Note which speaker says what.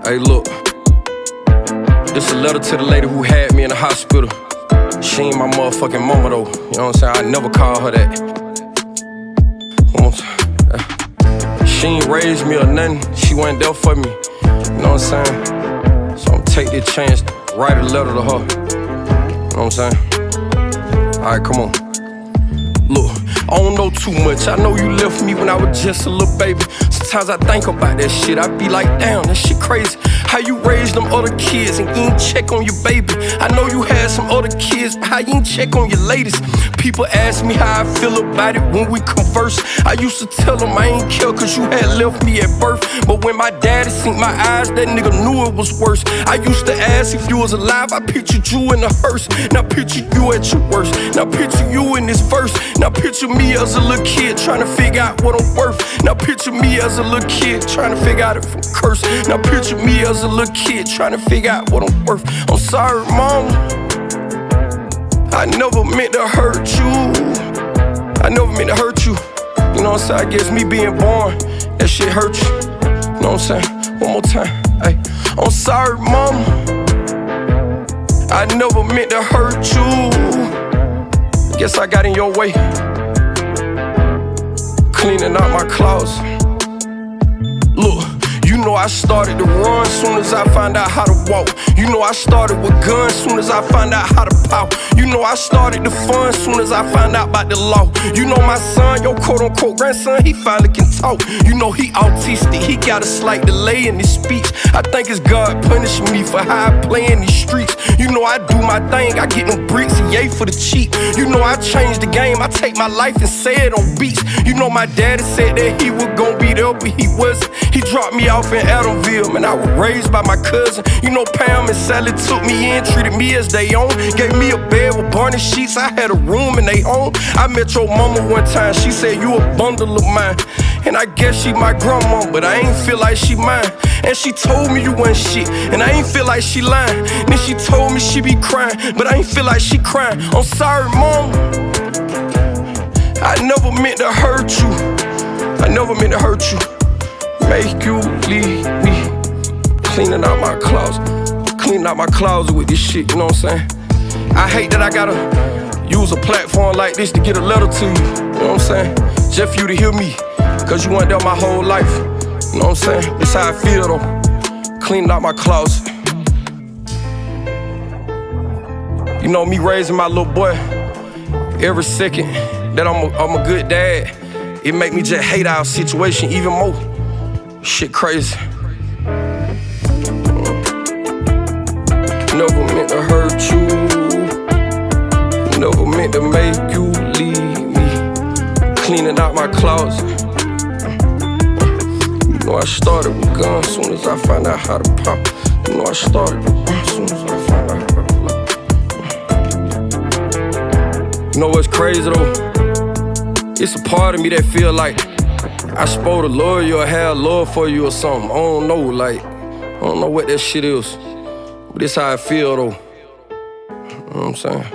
Speaker 1: Hey, look. This a letter to the lady who had me in the hospital. She ain't my motherfucking mama though. You know what I'm saying? I never call her that. She ain't raised me or nothing. She wasn't there for me. You know what I'm saying? So I'm take this chance to write a letter to her. You know what I'm saying? Alright, come on. Look, I don't know too much. I know you left me when I was just a little baby. Sometimes I think about that shit. I be like, damn, that shit crazy. How you raised them other kids and you ain't check on your baby. I know you had some other kids, but how you ain't check on your latest? People ask me how I feel about it when we converse. I used to tell them I ain't care cause you had left me at birth. But when my daddy seen my eyes, that nigga knew it was worse. I used to ask if you was alive, I pictured you in the hearse. Now picture you at your worst. Now picture you in this verse. Now picture me as a little kid trying to figure out what I'm worth. Now picture me as a little kid trying to figure out if I'm cursed. Now picture me as a little kid trying to figure out what I'm worth. I'm sorry, mama. I never meant to hurt you. I never meant to hurt you. You know what I'm saying? I guess me being born, that shit hurt you. You know what I'm saying? One more time. Hey, I'm sorry, mama. I never meant to hurt you. Guess I got in your way. Cleaning out my closet. Look, you know I started to run soon as I found out how to walk. You know I started with guns soon as I found out how to pop. You know I started the fun soon as I found out about the law. You know my son, your quote-unquote grandson, he finally can talk. You know he autistic, he got a slight delay in his speech. I think it's God punishing me for how I play in these streets. You know I do my thing, I get them bricks, yay for the cheap. You know I changed the game, I take my life and say it on beats. You know my daddy said that he was gonna be there, but he wasn't. He dropped me off in Adamville, man, I was raised by my cousin. You know Pam and Sally took me in, treated me as they own. Gave me a bed with burnished sheets, I had a room in they home. I met your mama one time, she said you a bundle of mine. And I guess she my grandma, but I ain't feel like she mine. And she told me you wasn't shit, and I ain't feel like she lying. Then she told me she be crying, but I ain't feel like she crying. I'm sorry, mama. I never meant to hurt you. I never meant to hurt you. Make you leave me. Cleaning out my closet. Cleaning out my closet with this shit, you know what I'm saying? I hate that I gotta use a platform like this to get a letter to you, you know what I'm saying? Just for you to hear me, cause you weren't there my whole life, you know what I'm saying? That's how I feel though, cleaning out my closet. You know me raising my little boy, every second that I'm a good dad, it make me just hate our situation even more. Shit crazy. Never meant to hurt you. Never meant to make you leave me. Cleaning out my closet. You know I started with guns soon as I found out how to pop. You know I started with guns soon as I found out how to pop. You know what's crazy though? It's a part of me that feel like I supposed to love you or have love for you or something. I don't know, like, I don't know what that shit is. But this how I feel though. You know what I'm saying?